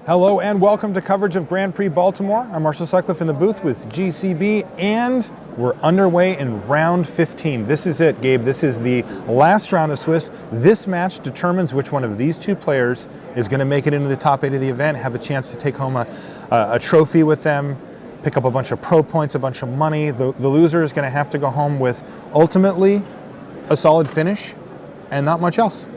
Hello and welcome to coverage of Grand Prix Baltimore. I'm Marshall Sutcliffe in the booth with GCB, and we're underway in round 15. This is it, Gabe. This is the last round of Swiss. This match determines which one of these two players is going to make it into the top 8 of the event, have a chance to take home a trophy with them, pick up a bunch of pro points, a bunch of money. The loser is going to have to go home with ultimately a solid finish and not much else.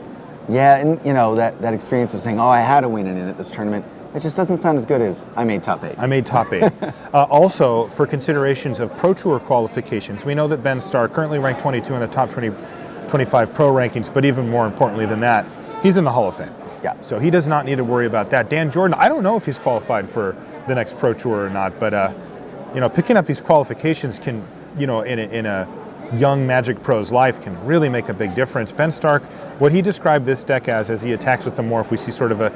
Yeah, and you know, that experience of saying, oh, I had a win in it at this tournament, it just doesn't sound as good as I made top 8. I made top 8. Also, for considerations of Pro Tour qualifications, we know that Ben Stark, currently ranked 22 in the top 25 pro rankings, but even more importantly than that, he's in the Hall of Fame. Yeah. So he does not need to worry about that. Dan Jordan, I don't know if he's qualified for the next Pro Tour or not, but picking up these qualifications can, in a young Magic pro's life can really make a big difference. Ben Stark, what he described this deck as he attacks with the Morph, we see sort of a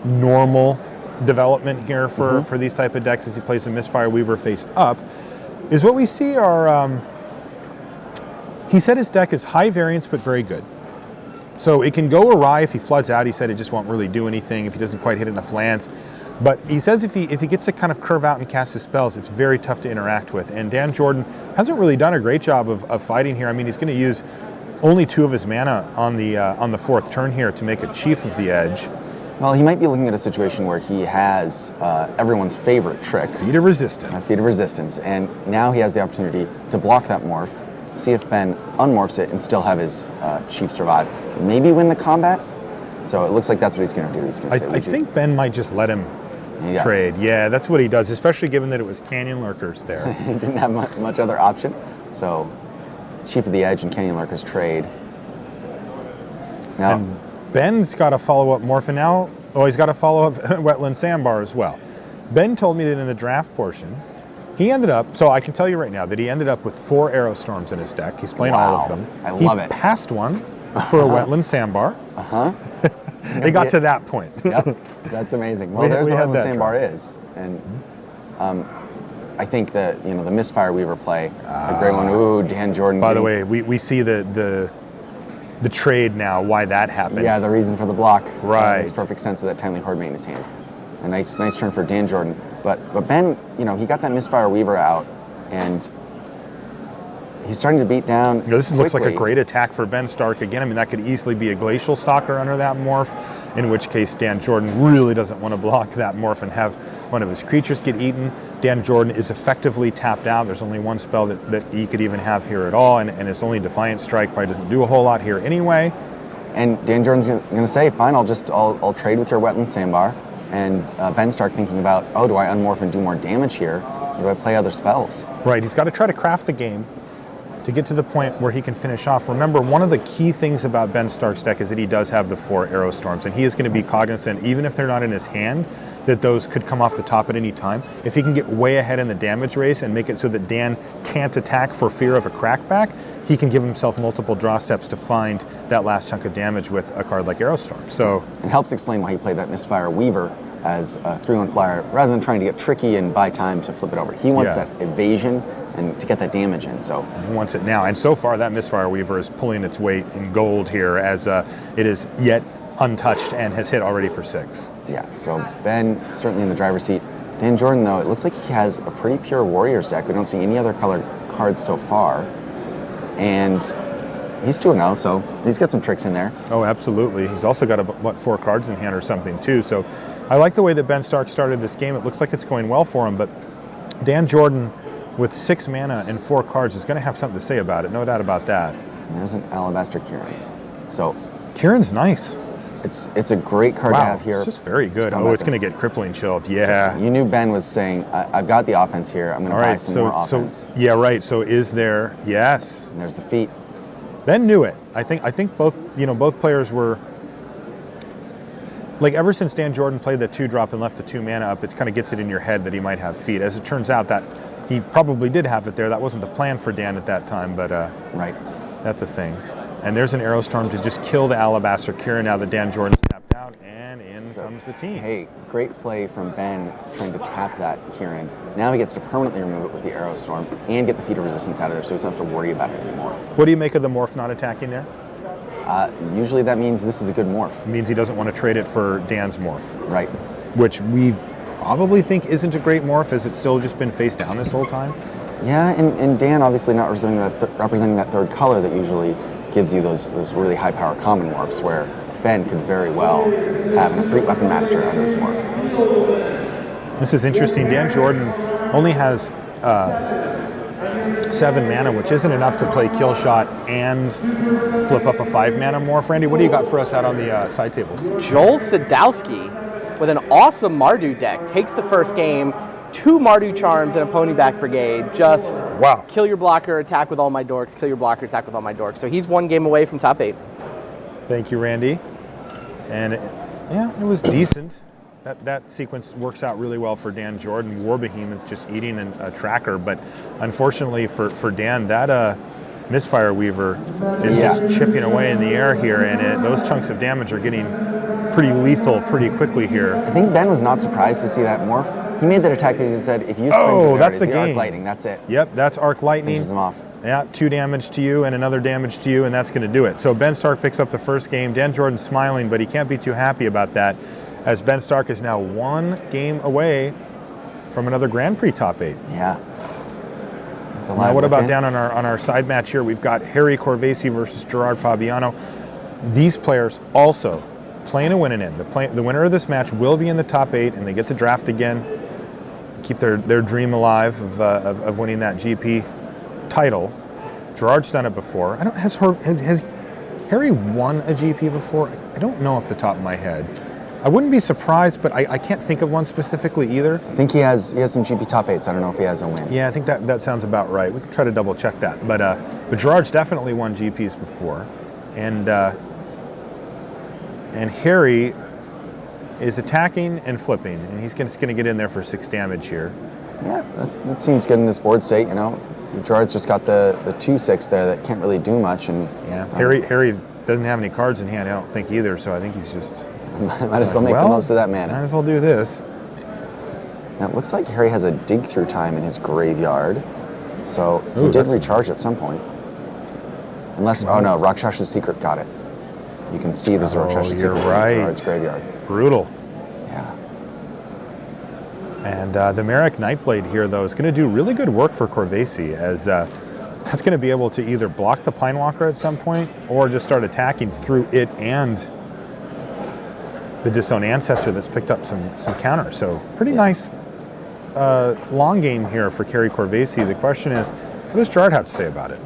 normal development here for these type of decks as he plays a Misfire Weaver face up, is what we see are, he said his deck is high variance but very good. So it can go awry if he floods out. He said it just won't really do anything if he doesn't quite hit enough lands. But he says if he gets to kind of curve out and cast his spells, it's very tough to interact with. And Dan Jordan hasn't really done a great job of fighting here. I mean, he's going to use only 2 of his mana on the 4th turn here to make a Chief of the Edge. Well, he might be looking at a situation where he has everyone's favorite trick. Feat of Resistance. Feat of Resistance. And now he has the opportunity to block that morph, see if Ben unmorphs it and still have his Chief survive. Maybe win the combat. So it looks like that's what he's going to do. He's going to say, I think Ben might just let him trade. Yeah, that's what he does, especially given that it was Canyon Lurkers there. He didn't have much other option. So Chief of the Edge and Canyon Lurkers trade. Now, and Ben's got a follow-up morph, and now, he's got a follow-up Wetland Sandbar as well. Ben told me that in the draft portion, he ended up, so I can tell you right now that he ended up with 4 Arrow Storms in his deck. He's playing all of them. I love it. He passed one for a Wetland Sandbar. They got to that point. Yep, that's amazing. Well, there's the Wetland Sandbar is. And I think that, the Misfire Weaver play, a great one. Ooh, Dan Jordan. By the way, we see the trade now, why that happened. Yeah, the reason for the block. Right. Makes perfect sense of that timely hard mate in his hand. A nice turn for Dan Jordan. But Ben, he got that Misfire Weaver out, and he's starting to beat down this looks like a great attack for Ben Stark again. I mean, that could easily be a Glacial Stalker under that morph, in which case Dan Jordan really doesn't want to block that morph and have one of his creatures get eaten. Dan Jordan is effectively tapped out. There's only one spell that he could even have here at all, and it's only Defiant Strike. Probably doesn't do a whole lot here anyway. And Dan Jordan's going to say, fine, I'll trade with your Wetland Sandbar. And Ben Stark thinking about, do I unmorph and do more damage here? Or do I play other spells? Right, he's got to try to craft the game to get to the point where he can finish off. Remember, one of the key things about Ben Stark's deck is that he does have the 4 Arrow Storms, and he is going to be cognizant, even if they're not in his hand, that those could come off the top at any time. If he can get way ahead in the damage race and make it so that Dan can't attack for fear of a crackback, he can give himself multiple draw steps to find that last chunk of damage with a card like Arrow Storm. So it helps explain why he played that Misfire Weaver as a 3-1 flyer, rather than trying to get tricky and buy time to flip it over. He wants that evasion and to get that damage in. So he wants it now. And so far, that Misfire Weaver is pulling its weight in gold here, as it is yet untouched and has hit already for 6. Yeah, so Ben certainly in the driver's seat. Dan Jordan, though, it looks like he has a pretty pure Warriors deck. We don't see any other colored cards so far. And he's 2-0, so he's got some tricks in there. Oh, absolutely. He's also got, 4 cards in hand or something, too. So I like the way that Ben Stark started this game. It looks like it's going well for him, but Dan Jordan, with 6 mana and 4 cards, is going to have something to say about it. No doubt about that. And there's an Alabaster Kirin. So Kirin's nice. It's a great card to have here. It's just very good. It's going to get Crippling Chilled. Yeah. So you knew Ben was saying, I've got the offense here. I'm going to buy some more offense. Yeah, right. So is there? Yes. And there's the feat. Ben knew it. I think both players were. Like, ever since Dan Jordan played the 2-drop and left the 2 mana up, it kind of gets it in your head that he might have feat. As it turns out, that he probably did have it there. That wasn't the plan for Dan at that time, but right. That's a thing. And there's an Arrow Storm to just kill the Alabaster Kirin now that Dan Jordan's tapped out, and in comes the team. Hey, great play from Ben trying to tap that Kirin. Now he gets to permanently remove it with the Arrow Storm and get the Feat of Resistance out of there, so he doesn't have to worry about it anymore. What do you make of the morph not attacking there? Usually that means this is a good morph. It means he doesn't want to trade it for Dan's morph. Right. which we probably think isn't a great morph, as it's still just been face down this whole time. Yeah, and Dan obviously not representing that third color that usually gives you those really high power common morphs, where Ben could very well have an Efreet Weapon Master under his morph. This is interesting. Dan Jordan only has 7 mana, which isn't enough to play Kill Shot and flip up a 5 mana morph. Randy, what do you got for us out on the side tables? Joel Sadowski with an awesome Mardu deck takes the first game. 2 Mardu Charms and a Ponyback Brigade. Just wow. Kill your blocker, attack with all my dorks. Kill your blocker, attack with all my dorks. So he's 1 game away from top 8. Thank you, Randy. And yeah, it was decent. That sequence works out really well for Dan Jordan. War Behemoth just eating a tracker, but unfortunately for Dan, that Misfire Weaver is just chipping away in the air here, and those chunks of damage are getting pretty lethal pretty quickly here. I think Ben was not surprised to see that morph. He made that attack because he said, if you swing that's the game. Arc Lightning, that's it. Yep, that's Arc Lightning. Finishes him off. Yeah, 2 damage to you and another damage to you, and that's going to do it. So Ben Stark picks up the first game. Dan Jordan's smiling, but he can't be too happy about that, as Ben Stark is now 1 game away from another Grand Prix top 8. Yeah. Now, what about down on our side match here? We've got Harry Corvesi versus Gerard Fabiano. These players also playing a win and in. The winner of this match will be in the top 8, and they get to draft again, keep their dream alive of winning that GP title. Gerard's done it before. Has Harry won a GP before? I don't know off the top of my head. I wouldn't be surprised, but I can't think of one specifically either. I think he has some GP top 8s. I don't know if he has a win. Yeah, I think that sounds about right. We can try to double check that. But Gerard's definitely won GPs before, and Harry is attacking and flipping, and he's just going to get in there for 6 damage here. Yeah, that seems good in this board state. You know, Gerard's just got the 2/6 there that can't really do much, and yeah, Harry doesn't have any cards in hand. I don't think either. So I think he's just might as well make the most of that mana. Might as well do this. Now it looks like Harry has a dig through time in his graveyard, so he did recharge at some point. Unless, oh no, Rakshas's Secret got it. You can see the Rakshas's Secret in Gerard's graveyard. Brutal. Yeah. And the Merrick Nightblade here, though, is going to do really good work for Corvesi, as that's going to be able to either block the Pinewalker at some point or just start attacking through it and the Disowned Ancestor that's picked up some counters. So pretty nice long game here for Kerry Corvesi. The question is, what does Gerard have to say about it?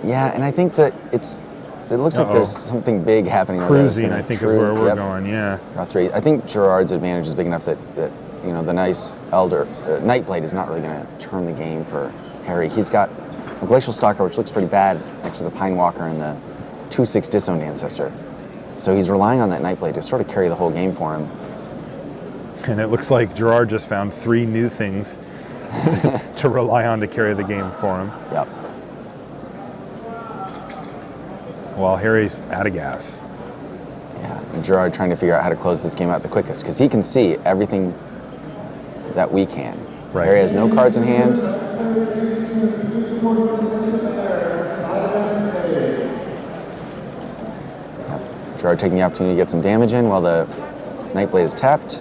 Yeah, and I think that it looks like there's something big happening. Cruising, I think, is where we're going, yeah. Draw 3. I think Gerard's advantage is big enough that you know, the nice Elder Nightblade is not really going to turn the game for Harry. He's got a Glacial Stalker, which looks pretty bad next to the Pinewalker and the 2/6 Disowned Ancestor. So he's relying on that Nightblade to sort of carry the whole game for him. And it looks like Gerard just found 3 new things to rely on to carry the game for him. Yep. While Harry's out of gas. Yeah, and Gerard trying to figure out how to close this game out the quickest, because he can see everything that we can. Right. Harry has no cards in hand. Gerard taking the opportunity to get some damage in while the Nightblade is tapped.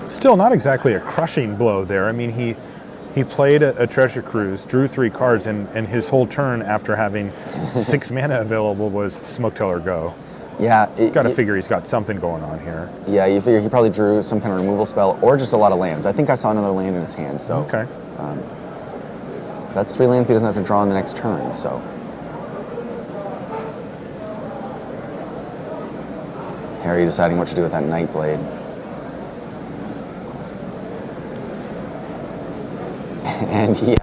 Still not exactly a crushing blow there. I mean, he played a Treasure Cruise, drew 3 cards, and his whole turn after having 6 mana available was Smoke Teller Go. Yeah. Got to figure he's got something going on here. Yeah, you figure he probably drew some kind of removal spell or just a lot of lands. I think I saw another land in his hand, so. Okay. That's 3 lands he doesn't have to draw on the next turn, so. Harry deciding what to do with that Nightblade. And yeah.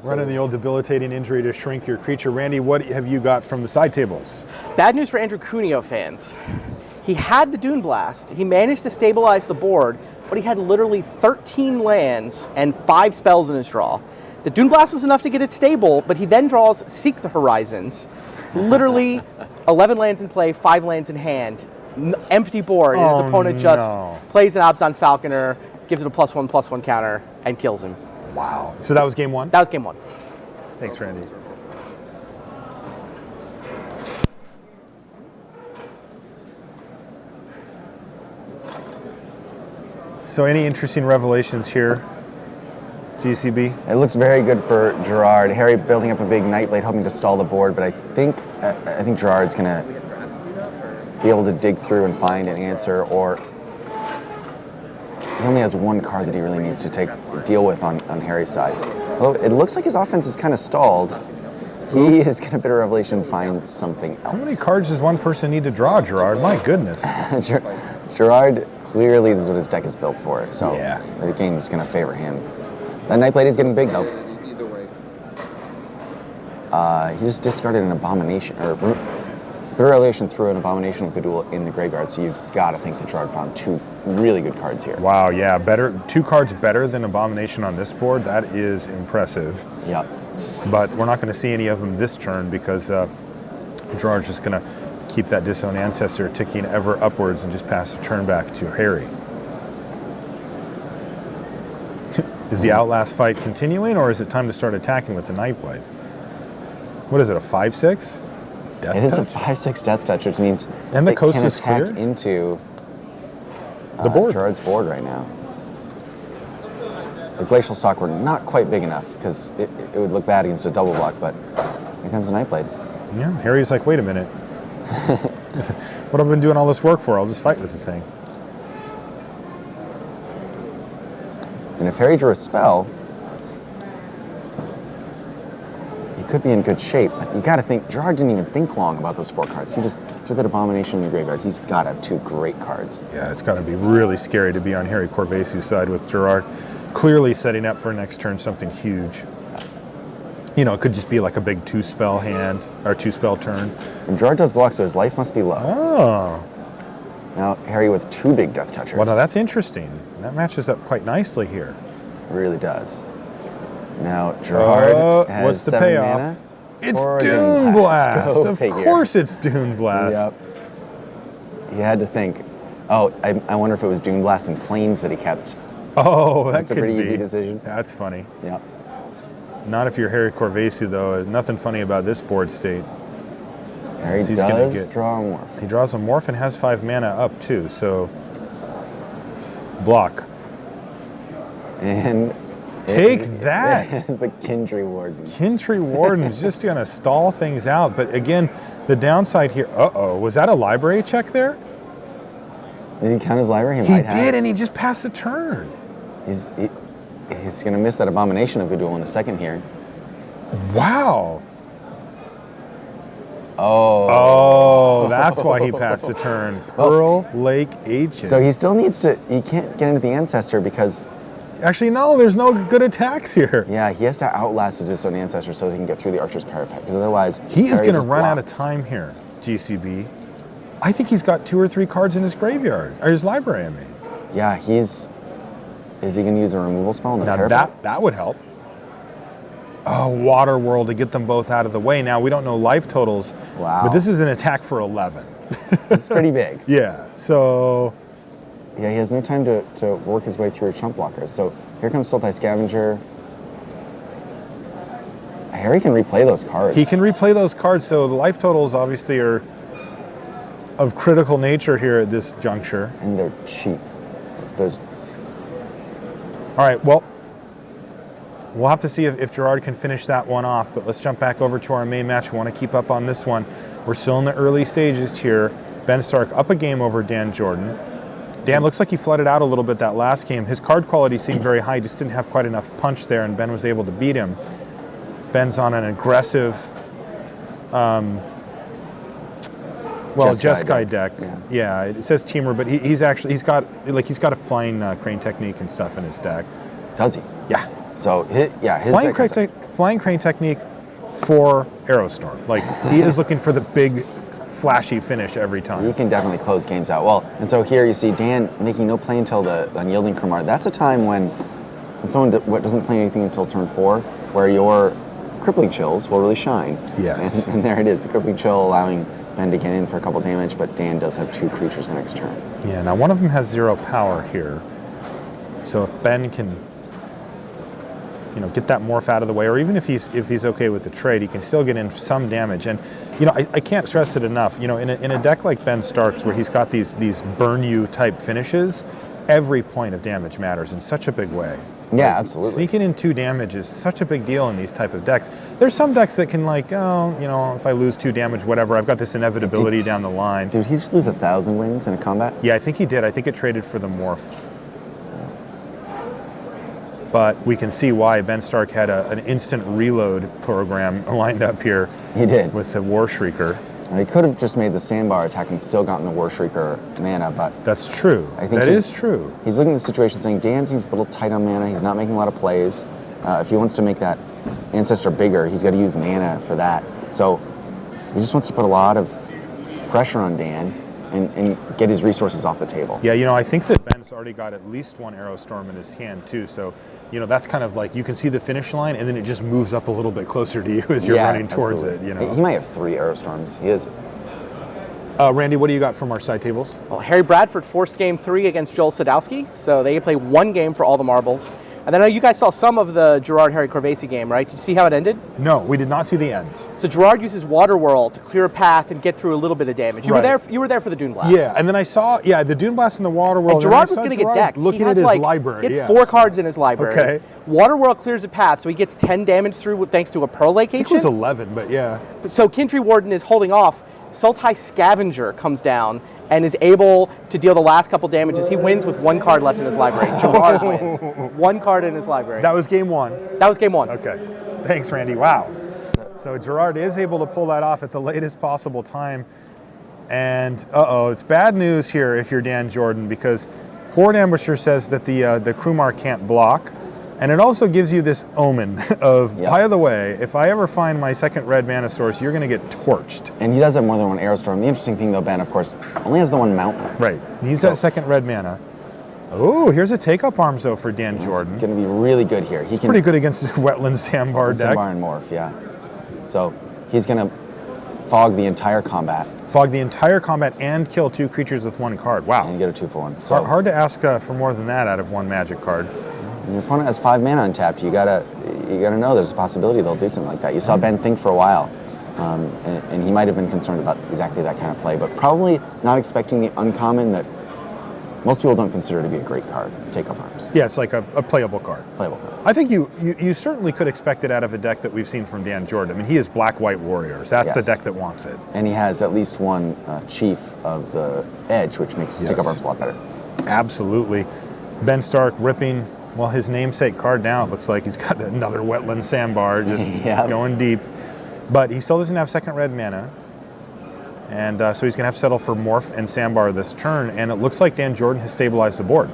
Running the old debilitating injury to shrink your creature. Randy, what have you got from the side tables? Bad news for Andrew Cuneo fans. He had the Dune Blast. He managed to stabilize the board, but he had literally 13 lands and 5 spells in his draw. The Dune Blast was enough to get it stable, but he then draws Seek the Horizons. Literally 11 lands in play, 5 lands in hand. Empty board, and his opponent just plays an Abzan Falconer, gives it a +1/+1 counter, and kills him. Wow. So that was game 1? That was game 1. Thanks, Randy. So any interesting revelations here, GCB? It looks very good for Gerard. Harry building up a big Nightblade, hoping to stall the board, but I think Gerard's going to be able to dig through and find an answer, or he only has one card that he really needs to deal with on Harry's side. Although it looks like his offense is kind of stalled, he is going to bit of revelation find something else. How many cards does one person need to draw, Gerard? My goodness. Gerard, clearly this is what his deck is built for, so Yeah. the game is going to favor him. That Nightblade is getting big, though. Either way. He just discarded an Abomination, or Revelation threw an Abomination of Gudul in the graveyard, so you've got to think that Gerard found two really good cards here. Wow, yeah, better. 2 cards better than Abomination on this board. That is impressive. Yep. But we're not going to see any of them this turn because Gerard's just going to keep that Disowned Ancestor ticking ever upwards and just pass the turn back to Harry. Is the Outlast fight continuing, or is it time to start attacking with the Nightblade? What is it, a 5/6? Death It is a touch? 5/6 Death Touch, which means And the it coast can is attack cleared? into The board. Gerard's board right now. The Glacial Stalk were not quite big enough because it would look bad against a double block, but here comes a Nightblade. Yeah, Harry's like, wait a minute. What have I been doing all this work for? I'll just fight with the thing. And if Harry drew a spell, he could be in good shape. But you got to think, Gerard didn't even think long about those 4 cards. He just threw that Abomination in the graveyard. He's got to have 2 great cards. Yeah, it's got to be really scary to be on Harry Corbasi's side with Gerard clearly setting up for next turn something huge. You know, it could just be like a big 2-spell hand or 2-spell turn. And Gerard does block, so his life must be low. Oh, Now, Harry with 2 big Death Touchers. well, now that's interesting. That matches up quite nicely here. Really does. Now, Gerard has what's the 7 payoff? mana. It's for a Dune Blast. Go Of figure. course it's Dune Blast. Yep. He had to think, oh, I wonder if it was Dune Blast and Plains that he kept. Oh, that That's a could pretty be. easy decision. That's funny. Yep. Not if you're Harry Corbasi, though. There's nothing funny about this board state. Harry He's gonna does get- draw a Morph. He draws a Morph and has 5 mana up, too, so block. And Take that. That is the Kindry Warden. Kintry Warden's just going to stall things out. But again, the downside here, was that a library check there? Did he count his library? He might have. did, and he just passed the turn. He's going to miss that Abomination of Gudul in a second here. Wow. Oh. That's why he passed the turn. Pearl Lake Ancient. So he still needs to, he can't get into the Ancestor because, Actually, no, there's no good attacks here. yeah, he has to outlast his Disowned Ancestor so he can get through the Archer's Parapet. Because otherwise, He is Harry going to just run out of blocks. time here, GCB. I think he's got 2 or 3 cards in his graveyard, or his library, I mean. Yeah, is he going to use a removal spell in the Now Parapet? that would help. Oh, Water World to get them both out of the way. Now, we don't know life totals, Wow. but this is an attack for 11. It's pretty big. Yeah, so Yeah, he has no time to work his way through chump blockers. So here comes Sultai Scavenger. Harry can replay those cards. he can replay those cards. So the life totals obviously are of critical nature here at this juncture. And they're cheap. Those, All right, well, we'll have to see if Gerard can finish that one off, but let's jump back over to our main match. We want to keep up on this one. We're still in the early stages here. Ben Stark up a game over Dan Jordan. Dan looks like he flooded out a little bit that last game. His card quality seemed very high, just didn't have quite enough punch there, and Ben was able to beat him. Ben's on an aggressive, Jeskai deck. Yeah, it says Teamer, but he's got a flying crane technique and stuff in his deck. does he? Yeah. So his Flying deck has- flying crane technique for Aerostorm. Like, he is looking for the big, flashy finish every he time. can definitely close games out. Well, and so here you see Dan making no play until the Unyielding Kromar. That's a time when someone doesn't play anything until turn 4, where your Crippling Chills will really shine. Yes. And there it is, the Crippling Chill allowing Ben to get in for a couple damage, but Dan does have 2 creatures the next turn. Yeah, now one of them has 0 power here. So if Ben can, get that morph out of the way, or even if he's okay with the trade, he can still get in some damage. And I can't stress it enough. In a deck like Ben Stark's, where he's got these burn you type finishes, every point of damage matters in such a big way. Yeah, absolutely. Sneaking in 2 damage is such a big deal in these type of decks. There's some decks that can like, oh, you know, if I lose 2 damage, whatever, I've got this inevitability down the line. Did he just lose 1,000 wins in a combat? Yeah, I think he did. I think it traded for the morph. But we can see why Ben Stark had an instant reload program lined up here. He did. With the War Shrieker. He could have just made the Sandbar attack and still gotten the War Shrieker mana, but... That's true. That is true. He's looking at the situation saying, Dan seems a little tight on mana. He's not making a lot of plays. If he wants to make that Ancestor bigger, he's got to use mana for that. So he just wants to put a lot of pressure on Dan and get his resources off the table. Yeah, you know, I think that Ben's already got at least 1 Arrow Storm in his hand, too. So, you know, that's kind of like, you can see the finish line, and then it just moves up a little bit closer to you as you're running towards it, you know. He might have 3 Arrow Storms. He is. Randy, what do you got from our side tables? Well, Harry Bradford forced game 3 against Joel Sadowski, so they play 1 game for all the marbles. And then I know you guys saw some of the Gerard Harry Corvesi game, right? Did you see how it ended? No, we did not see the end. So Gerard uses Water Whirl to clear a path and get through a little bit of damage. You were there for the Dune Blast. Yeah, and then I saw the Dune Blast and the Water Whirl. And Gerard was going to get decked. Looking He has at his like, library. He has 4 cards in his library. Okay. Water Whirl clears a path, so he gets 10 damage through thanks to a Pearl Lake I think it was 11, but yeah. So Kintry Warden is holding off. Sultai Scavenger comes down and is able to deal the last couple damages. He wins with 1 card left in his library. Gerard wins. 1 card in his library. That was game 1. That was game 1. Okay. Thanks, Randy. Wow. So Gerard is able to pull that off at the latest possible time. And, it's bad news here if you're Dan Jordan, because Horde Ambusher says that the Krumar can't block. And it also gives you this omen of, by the way, if I ever find my second red mana source, you're going to get torched. And he does have more than 1 Arrow Storm. The interesting thing, though, Ben, of course, only has the 1 mountain. Right. He needs that second red mana. Oh, here's a take-up arms, though, for Dan Jordan. He's going to be really good here. He's pretty good against the Wetland Sandbar deck. Sandbar and Morph, yeah. So he's going to fog the entire combat. Fog the entire combat and kill 2 creatures with 1 card. Wow. And get a 2-for-1. So hard to ask for more than that out of 1 Magic card. When your opponent has 5 mana untapped, you gotta know there's a possibility they'll do something like that. You saw Ben think for a while, and he might have been concerned about exactly that kind of play, but probably not expecting the uncommon that most people don't consider to be a great card, Take Up Arms. Yeah, it's like a playable card. Playable card. I think you certainly could expect it out of a deck that we've seen from Dan Jordan. I mean, he is Black-White Warriors. That's the deck that wants it. And he has at least 1 Chief of the Edge, which makes Take Up Arms a lot better. Absolutely. Ben Stark ripping, well, his namesake card now. It looks like he's got another Wetland Sandbar just going deep. But he still doesn't have second red mana. And so he's going to have to settle for Morph and Sandbar this turn. And it looks like Dan Jordan has stabilized the board.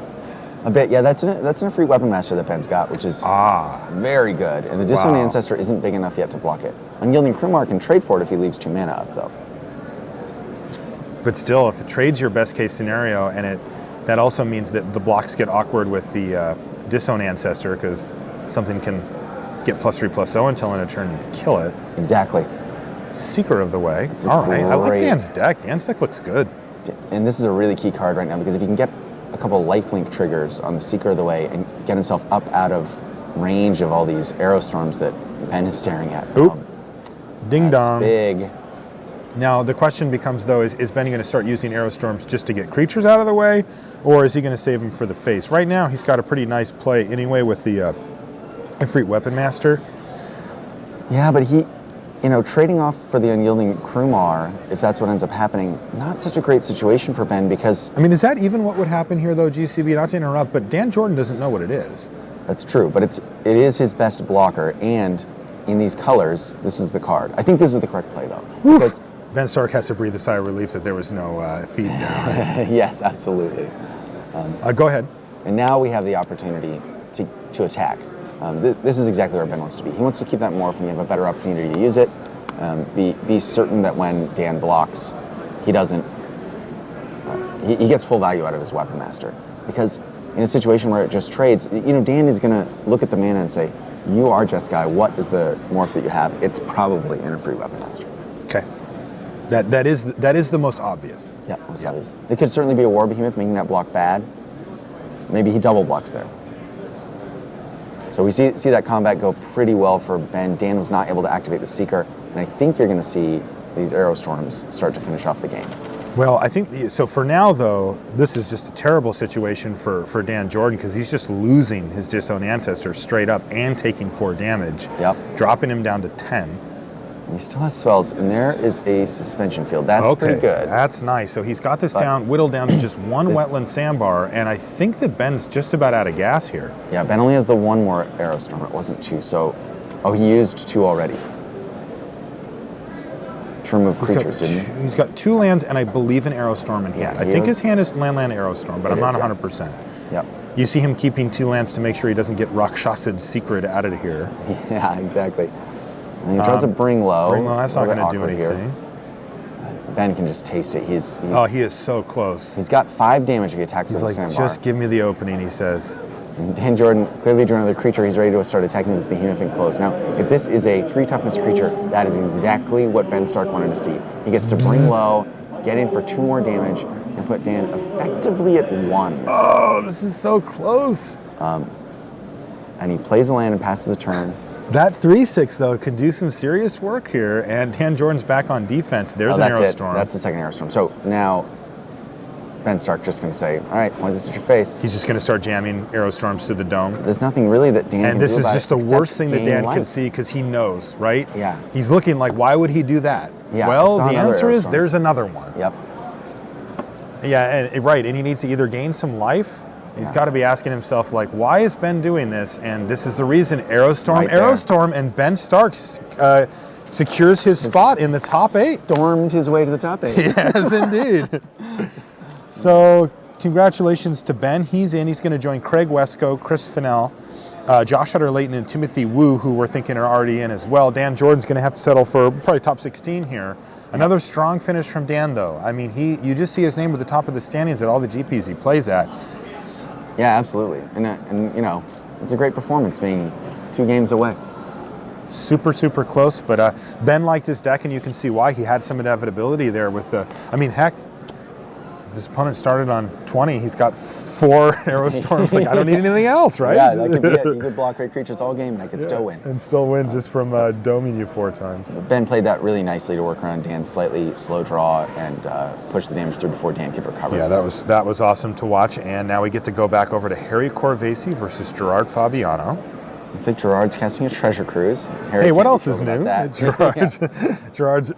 A bit, yeah. That's in a free Weapon Master that Ben's got, which is very good. And the Disowned Ancestor isn't big enough yet to block it. Unyielding Krumar can trade for it if he leaves 2 mana up, though. But still, if it trades your best case scenario, and that also means that the blocks get awkward with the Disown Ancestor, because something can get +3/+0 until in a turn and kill it. Exactly. Seeker of the Way. All right, I like Dan's deck. Dan's deck looks good. And this is a really key card right now, because if he can get a couple of lifelink triggers on the Seeker of the Way and get himself up out of range of all these Arrow Storms that Ben is staring at. Oop. Ding dong. That's big. Now, the question becomes, though, is Ben going to start using Arrow Storms just to get creatures out of the way, or is he going to save them for the face? Right now, he's got a pretty nice play anyway with the Ifrit Weapon Master. Yeah, but he, trading off for the Unyielding Krumar, if that's what ends up happening, not such a great situation for Ben, because... I mean, is that even what would happen here, though, GCB? Not to interrupt, but Dan Jordan doesn't know what it is. That's true, but it is his best blocker, and in these colors, this is the card. I think this is the correct play, though. Because Ben Stark has to breathe a sigh of relief that there was no feed down. Yes, absolutely. Go ahead. And now we have the opportunity to attack. This is exactly where Ben wants to be. He wants to keep that morph, and you have a better opportunity to use it. Be certain that when Dan blocks, he doesn't. He gets full value out of his Weapon Master, because in a situation where it just trades, Dan is going to look at the mana and say, "You are Jeskai. What is the morph that you have? It's probably in a free Weapon Master." Okay. That is the most obvious. Yeah, most obvious. It could certainly be a War Behemoth making that block bad. Maybe he double blocks there. So we see that combat go pretty well for Ben. Dan was not able to activate the Seeker, and I think you're going to see these Arrow Storms start to finish off the game. Well, I think, so for now, though, this is just a terrible situation for Dan Jordan because he's just losing his Disowned Ancestor straight up and taking 4 damage, Yep. dropping him down to 10. He still has spells, and there is a suspension field. That's pretty good. That's nice. So he's got this whittled down to just one wetland sandbar, and I think that Ben's just about out of gas here. Yeah, Ben only has the 1 more Aerostorm. It wasn't 2, so... Oh, he used 2 already. To remove creatures, didn't he? He's got 2 lands and I believe an Aerostorm in hand. Yeah, I think his hand is land Aerostorm, but I'm not 100%. Yep. You see him keeping 2 lands to make sure he doesn't get Rakshasa's Secret out of here. Yeah, exactly. And he tries to bring low. Bring low, that's not going to do anything. Ben can just taste it. He's he is so close. He's got 5 damage if he attacks He's with like, a sandbar. just give me the opening, he says. And Dan Jordan clearly drew another creature. He's ready to start attacking this behemoth and close. Now, if this is a 3 toughness creature, that is exactly what Ben Stark wanted to see. He gets to bring low, get in for 2 more damage, and put Dan effectively at 1. Oh, this is so close. And he plays a land and passes the turn. That 3/6 though could do some serious work here, and Dan Jordan's back on defense. There's an Aerostorm. That's the second Aerostorm. So now Ben Stark just going to say, all right, point this at your face. He's just going to start jamming Aerostorms to the dome. There's nothing really that Dan can And this do is about just it the worst thing that gain Dan life. can see because he knows, right? Yeah. He's looking like, why would he do that? Yeah, well, I saw the another answer is Aerostorm. there's another one. Yep. Yeah, and right, and he needs to either gain some life. He's got to be asking himself, like, why is Ben doing this? And this is the reason. Aerostorm, Right there. Aerostorm, and Ben Stark secures his spot in the top 8. Stormed his way to the top 8. Yes, indeed. So, congratulations to Ben. He's in. He's going to join Craig Wesco, Chris Fennell, Josh Hutter-Layton, and Timothy Wu, who we're thinking are already in as well. Dan Jordan's going to have to settle for probably top 16 here. Another strong finish from Dan, though. I mean, you just see his name at the top of the standings at all the GPs he plays at. Yeah, absolutely. And you know, it's a great performance being 2 games away. Super, super close, but Ben liked his deck, and you can see why. He had some inevitability there with the, I mean, heck, his opponent started on 20. He's got 4 Aerostorms. Like, I don't need anything else, right? Yeah, that could be it. You could block great creatures all game, and I could still win. And still win just from doming you 4 times. Ben played that really nicely to work around Dan's slightly slow draw and push the damage through before Dan could recover. Yeah, that was awesome to watch. And now we get to go back over to Harry Corvesi versus Gerard Fabiano. Looks like Gerard's casting a Treasure Cruise. Harry Hey, what can't be else is thrilled about new? that. Gerard's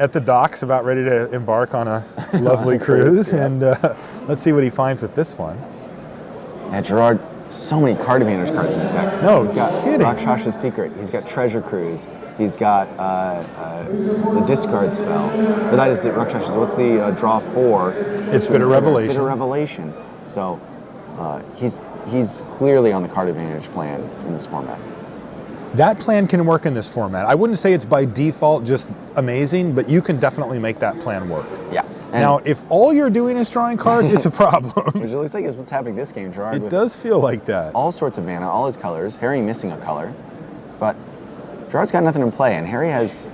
at the docks, about ready to embark on a lovely cruise. Yeah. And let's see what he finds with this one. Yeah, Gerard, so many card advantage cards in his deck. No he's got kidding. Rakshas's Secret. He's got Treasure Cruise. He's got the discard spell. Or that is the Rakshas's. What's the draw 4? It's Bitter Revelation. Bitter Revelation. So he's clearly on the card advantage plan in this format. That plan can work in this format. I wouldn't say it's by default just amazing, but you can definitely make that plan work. Yeah. And Now, if all you're doing is drawing cards, it's a problem. which it looks like is what's happening this game, Gerard. It with does feel like that. all sorts of mana, all his colors. Harry missing a color, but Gerard's got nothing in play, and Harry has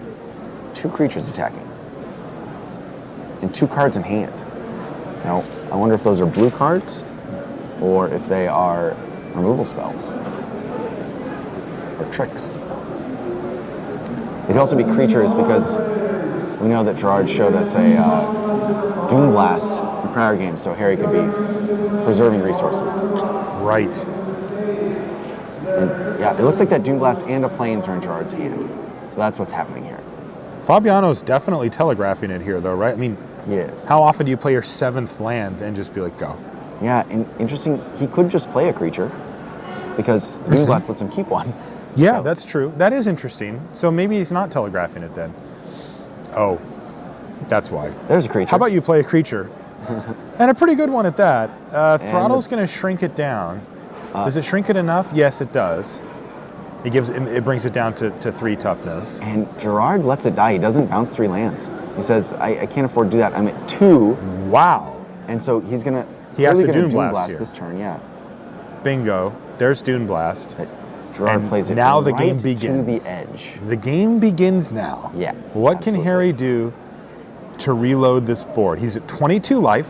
2 creatures attacking and 2 cards in hand. Now, I wonder if those are blue cards or if they are removal spells or tricks. It could also be creatures because we know that Gerard showed us a Doom Blast in prior games, so Harry could be preserving resources. Right. And yeah, it looks like that Doom Blast and a Plains are in Gerard's hand. So that's what's happening here. Fabiano's definitely telegraphing it here, though, right? I mean, Yes. how often do you play your 7th land and just be like, go? Yeah, and interesting, he could just play a creature because Doom Blast lets him keep one. Yeah, So- that's true. That is interesting. So maybe he's not telegraphing it then. Oh, that's why. There's a creature. How about you play a creature? And a pretty good one at that. Throttle's going to shrink it down. Does it shrink it enough? Yes, it does. It brings it down to 3 toughness. And Gerard lets it die. He doesn't bounce 3 lands. He says, I can't afford to do that. I'm at 2. Wow. And so he's going to... He has to Doom Doom Blast this turn, yeah. Bingo. There's Dune Blast. But Gerard And plays it now the right game to begins. the edge. The game begins now. Yeah, What absolutely. can Harry do to reload this board? He's at 22 life.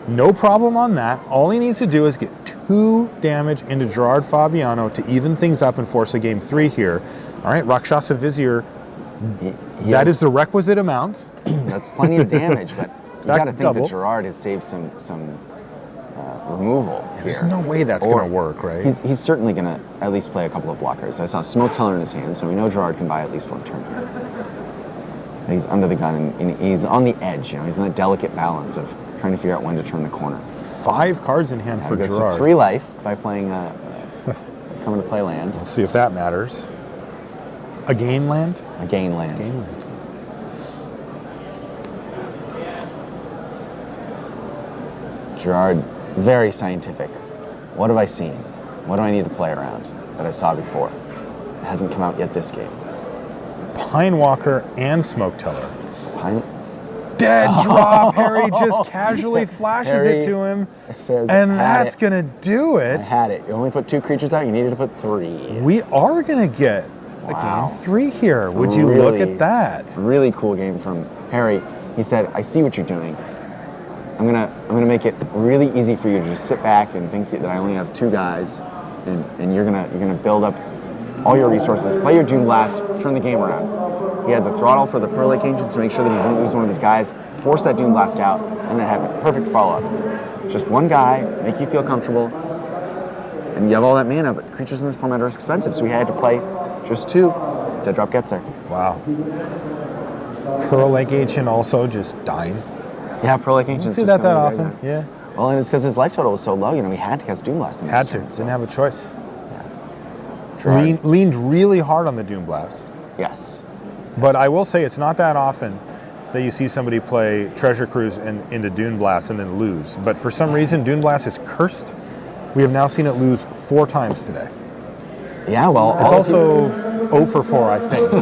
No problem on that. All he needs to do is get 2 damage into Gerard Fabiano to even things up and force a game 3 here. All right, Rakshasa Vizier, He that has- is the requisite amount. That's plenty of damage, but you Back got to think double. that Gerard has saved some removal here. There's no way that's Or going to work, right? He's certainly going to at least play a couple of blockers. I saw Smoke Teller in his hand, so we know Gerard can buy at least one turn here. And he's under the gun, and he's on the edge. You know, he's in that delicate balance of trying to figure out when to turn the corner. 5 cards in hand for He goes to Gerard. 3 life by playing coming to play land, Let's see if that matters. A gain land? a gain land. Gain land. Gerard, very scientific. What have I seen? What do I need to play around that I saw before? It hasn't come out yet this game. Pine Walker and Smoke Teller. So Pine Dead drop. Harry just casually flashes Harry it to him. says, And "Had that's it." going to do I it. had it. You only put 2 creatures out. You needed to put 3. We are going to get a Wow. game 3 here. Would you look Really- at that? Really cool game from Harry. He said, "I see what you're doing. I'm gonna make it really easy for you to just sit back and think that I only have 2 guys, and you're gonna build up all your resources, play your Doom Blast, turn the game around." He had the throttle for the Pearl Lake Ancients to make sure that he didn't lose one of his guys, force that Doom Blast out, and then have a perfect follow-up. Just one guy, make you feel comfortable, and you have all that mana, but creatures in this format are expensive, so he had to play just 2. Dead drop gets there. Wow. Pearl Lake Ancient also just dying. Yeah, Pearl Lake You Ancients. see just that coming often? right now. Yeah. Well, and it's because his life total was so low, he had to cast Doom Blast. The next Had to. turn, so- Didn't have a choice. Gerard. Leaned really hard on the Doom Blast. Yes. But I will say it's not that often that you see somebody play Treasure Cruise into Dune Blast and then lose. But for some reason, Dune Blast is cursed. We have now seen it lose 4 times today. Yeah, well, It's also 0 for 4, I think.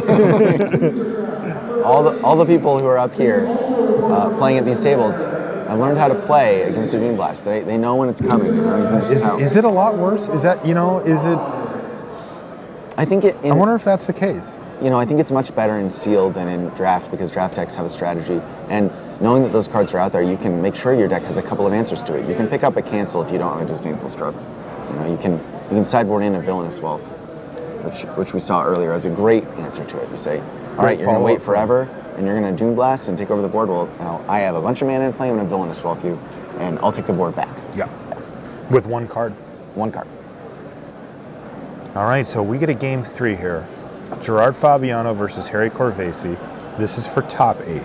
all the people who are up here playing at these tables have learned how to play against a Doom Blast. They know when it's coming. You know, you can just tell. Is it a lot worse? Is that, is it? I think I wonder if that's the case. I think it's much better in sealed than in draft because draft decks have a strategy. And knowing that those cards are out there, you can make sure your deck has a couple of answers to it. You can pick up a cancel if you don't have a disdainful stroke. You can sideboard in a villainous wealth, which we saw earlier as a great answer to it. You say, all right, you're going to wait forever, and you're going to Doom Blast and take over the board. Well, now I have a bunch of mana in play. I'm going to villainous wealth you, and I'll take the board back. Yeah. With 1 card. 1 card. All right, so we get a game 3 here. Gerard Fabiano versus Harry Corvesi. This is for top 8.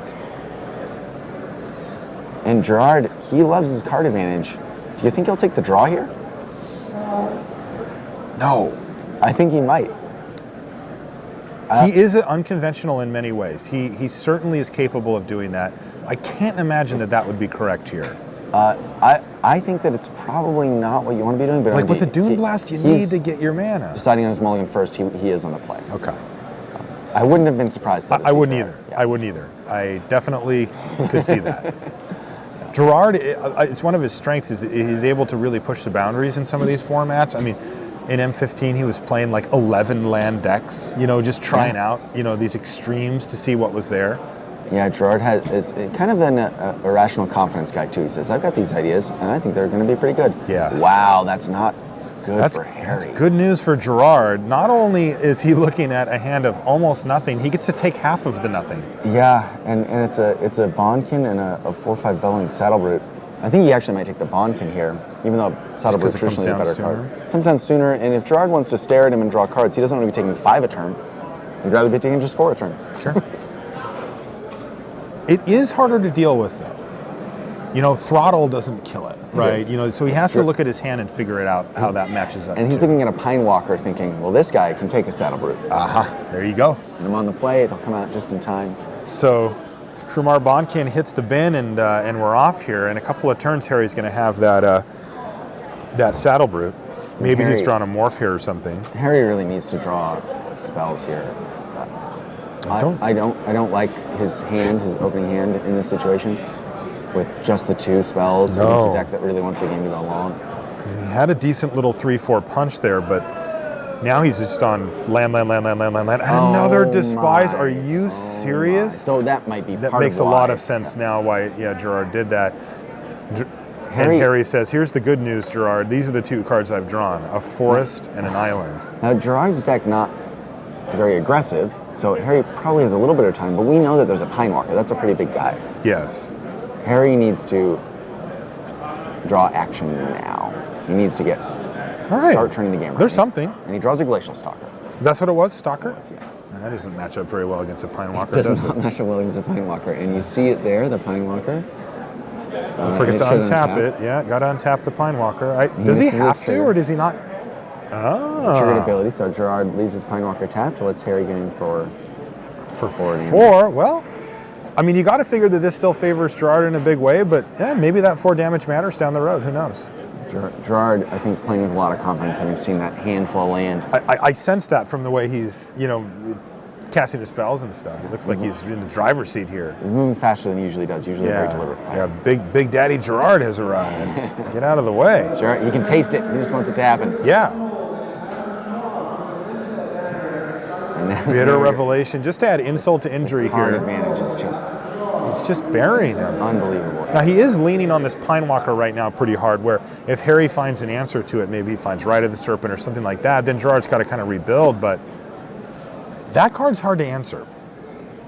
And Gerard, he loves his card advantage. Do you think he'll take the draw here? No. I think he might. He is unconventional in many ways. He certainly is capable of doing that. I can't imagine that would be correct here. I think that it's probably not what you want to be doing. But Like with a Doom Blast, you need to get your mana. Deciding on his mulligan first, he is on the play. Okay. I wouldn't have been surprised. I wouldn't either. Yeah. I wouldn't either. I definitely could see that. Gerard, it's one of his strengths is he's able to really push the boundaries in some of these formats. I mean, in M15, he was playing like 11 land decks, just trying out, these extremes to see what was there. Yeah, Gerard is kind of an irrational confidence guy too. He says, I've got these ideas, and I think they're going to be pretty good. Yeah. Wow, that's not good for Harry. That's good news for Gerard. Not only is he looking at a hand of almost nothing, he gets to take half of the nothing. Yeah, and it's a Bondkin and a 4/5 Bellowing Saddlebrute. I think he actually might take the Bondkin here, even though Saddlebrute traditionally is a better card. Comes down sooner, and if Gerard wants to stare at him and draw cards, he doesn't want to be taking 5 a turn. He'd rather be taking just 4 a turn. Sure. It is harder to deal with, though. Throttle doesn't kill it, right? So he has to look at his hand and figure it out how that matches up. And he's looking at a Pine Walker thinking, well, this guy can take a Saddlebrute. There you go. And I'm on the play, it'll come out just in time. So Kumar Bondkin hits the bin, and we're off here. In a couple of turns, Harry's going to have that Saddlebrute. Maybe he's drawn a Morph here or something. Harry really needs to draw spells here. I don't like his opening hand in this situation with just the 2 spells against a deck that really wants the game to go long. I mean, he had a decent little 3/4 punch there, but now he's just on land, and another Despise. Are you serious? So that might be That makes a lot of sense now why Gerard did that. And Harry says, here's the good news, Gerard. These are the 2 cards I've drawn, a forest and an island. Now, Gerard's deck not very aggressive, So Harry probably has a little bit of time, but we know that there's a Pinewalker. That's a pretty big guy. Yes. Harry needs to draw action now. He needs to All right. start turning the game around. There's something. And he draws a Glacial Stalker. That's what it was, Stalker? Yeah. That doesn't match up very well against a Pinewalker, Does does not it? match up well against a Pinewalker. And you see it there, the Pinewalker. Forget to untap it. Yeah, got to untap the Pinewalker. Does he misses his have to, trigger. or does he not? Triggered Ah, ability, so Gerard leaves his Pinewalker tapped, lets Harry get in for for forward damage. 4. Well, I mean, you got to figure that this still favors Gerard in a big way, but yeah, maybe that 4 damage matters down the road. Who knows? Gerard, I think, playing with a lot of confidence, having seen that handful of land. I sense that from the way he's, casting his spells and stuff. It looks like he's in the driver's seat here. He's moving faster than he usually does, usually a very deliberate play. Yeah, Big Daddy Gerard has arrived. Get out of the way. Gerard, he can taste it, he just wants it to happen. Yeah. And now Bitter revelation. Just to add insult to injury hard here. advantage is just He's just burying him. unbelievable. Now, he is leaning on this Pinewalker right now pretty hard, where if Harry finds an answer to it, maybe he finds Rite of the Serpent or something like that, then Gerard's got to kind of rebuild, but that card's hard to answer.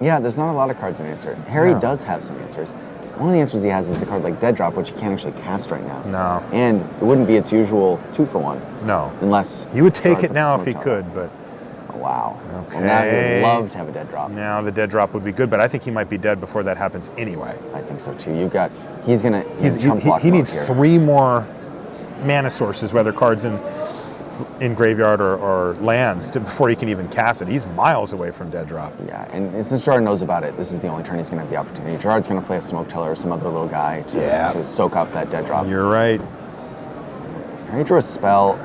Yeah, there's not a lot of cards in answer. Harry No. does have some answers. One of the answers he has is a card like Dead Drop, which he can't actually cast right now. No. And it wouldn't be its usual 2-for-1. No. Unless He would take Gerard it puts now the if he Smoke Tower. could, but Oh, wow. Okay. Well, now he would love to have a Dead Drop. now the dead drop would be good, but I think he might be dead before that happens anyway. I think so too. He's gonna He needs 3 more mana sources, whether cards in graveyard or lands, before he can even cast it. He's miles away from dead drop. Yeah, and since Gerard knows about it, this is the only turn he's gonna have the opportunity. Gerard's gonna play a Smoke Teller or some other little guy to soak up that Dead Drop. You're right. Harry drew a spell.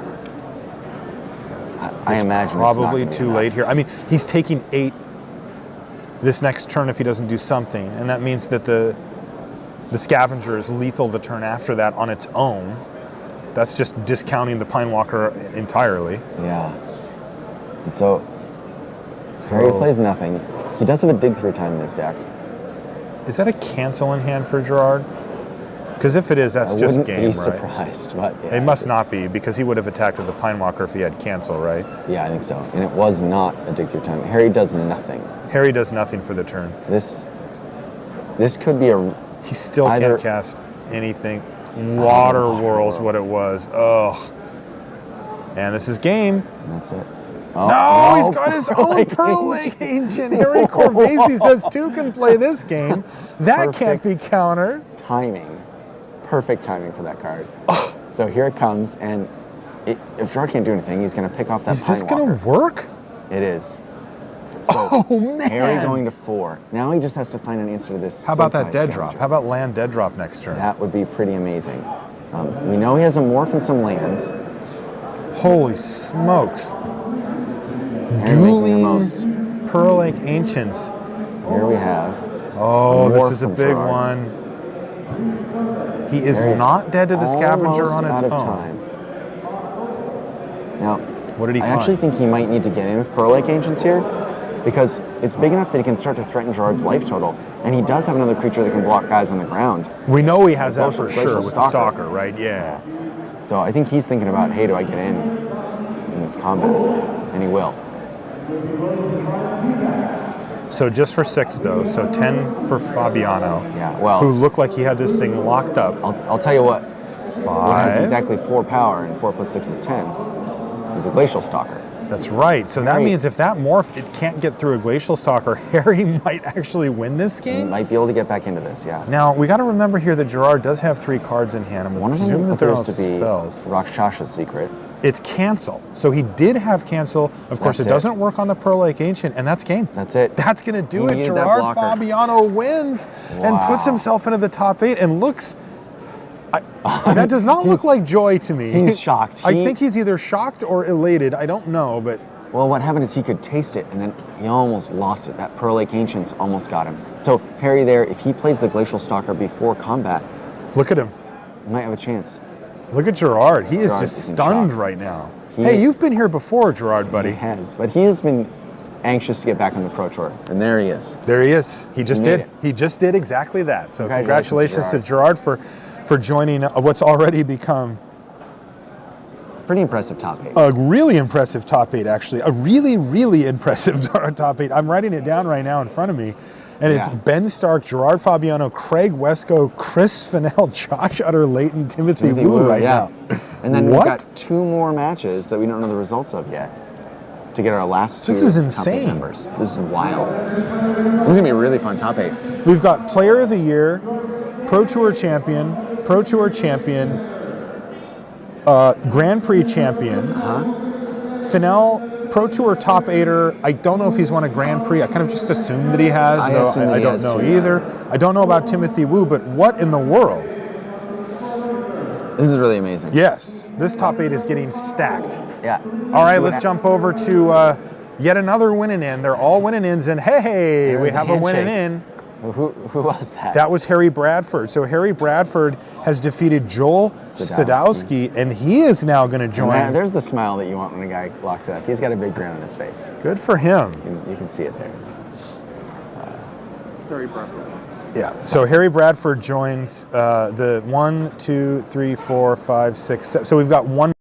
I It's imagine probably it's not too gonna be late here. I mean, he's taking 8 this next turn if he doesn't do something, and that means that the Scavenger is lethal the turn after that on its own. That's just discounting the Pinewalker entirely. enough. Yeah. And so Harry plays nothing. He does have a Dig Through Time in his deck. Is that a cancel in hand for Gerard? Because if it is, that's I just wouldn't game, be right? surprised, but yeah, It must it's- not be, because he would have attacked with the Pinewalker if he had cancel, right? Yeah, I think so. And it was not a Dig Through Time. Harry does nothing. Harry does nothing for the turn. This could be a He still Either- can't cast anything. Water Whirl's what it was. Ugh. And this is game. and that's it. Oh, No, he's got his own Pearl Lake Ancient. Harry Corvese says 2 can play this game. That can't be countered. Timing. Perfect timing for that card. So here it comes, and if Gerard can't do anything, he's going to pick off that Is this going Pinewalker. to work? It is. So Oh, man. Harry going to 4. Now he just has to find an answer to this. How about that Sultai dead Scavenger. drop? How about land dead drop next turn? That would be pretty amazing. We know he has a Morph and some lands. Holy smokes. Harry making the Dueling most. Pearl Lake Ancients. Here we have. Oh, this Morph is a from big Gerard. one. He is Harry's not dead to the Scavenger almost on its out of own. time. Now, What did he I find? actually think he might need to get in with Pearl Lake Ancients here, because it's big enough that he can start to threaten Gerard's life total, and he does have another creature that can block guys on the ground. We know he has that Glacial- for Glacial sure with the Stalker. Stalker, right? Yeah. So I think he's thinking about, hey, do I get in this combat? And he will. So just for 6 though, so 10 for Fabiano, Yeah, well, who looked like he had this thing locked up. I'll tell you what. What has 5. exactly 4 power, and 4 plus 6 is 10. He's a Glacial Stalker. That's right. So that Harry- means if that morph, it can't get through a Glacial Stalker, Harry might actually win this He game. might be able to get back into this, yeah. Now, we got to remember here that Gerard does have 3 cards in hand. I'm One of presuming them that there are appears no to be spells. Rakshasha's secret. It's cancel. So he did have cancel. Of course, That's it it. doesn't work on the Pearl Lake Ancient, and that's game. That's it. That's going to do He it. needed that Gerard blocker. Fabiano wins and puts Wow. himself into the top 8 and looks. That does not look like joy to me. He's shocked. I think he's either shocked or elated. I don't know, but Well, what happened is he could taste it, and then he almost lost it. That Pearl Lake Ancients almost got him. So Harry there, if he plays the Glacial Stalker before combat, look at him. he might have a chance. Look at Gerard. He is Gerard just is in stunned shock. right now. He- Hey, you've been here before, Gerard, buddy. He has, but he has been anxious to get back on the Pro Tour, and there he is. There he is. He just He made did. it. He just did exactly that. So Congratulations congratulations to Gerard for joining what's already become Pretty impressive top 8. A really impressive top 8, actually. A really, really impressive top 8. I'm writing it down right now in front of me. And it's Ben Stark, Gerard Fabiano, Craig Wesco, Chris Fennell, Josh Utter-Layton, Timothy Wu right now. And then What? we've got 2 more matches that we don't know the results of yet to get our last 2 This is top 8 insane. members. This is wild. This is going to be a really fun top 8. We've got Player of the Year, Pro Tour Champion, Grand Prix Champion, Fennell, Pro Tour top 8er. I don't know if he's won a Grand Prix. I kind of just assumed that he has, I though assume that I he don't has know too, either. I don't know about Timothy Wu, but what in the world? This is really amazing. Yes, this top 8 is getting stacked. Yeah. All right, let's jump over to yet another winning in. They're all winning ins, and hey, There's we the have a winning handshake. in. Who was that? That was Harry Bradford. So Harry Bradford has defeated Joel Sadowski, and he is now going to join. There's the smile that you want when a guy locks it up. He's got a big grin on his face. Good for him. You can see it there. Very Bradford. Yeah. So Harry Bradford joins the 1, 2, 3, 4, 5, 6, 7. So we've got one.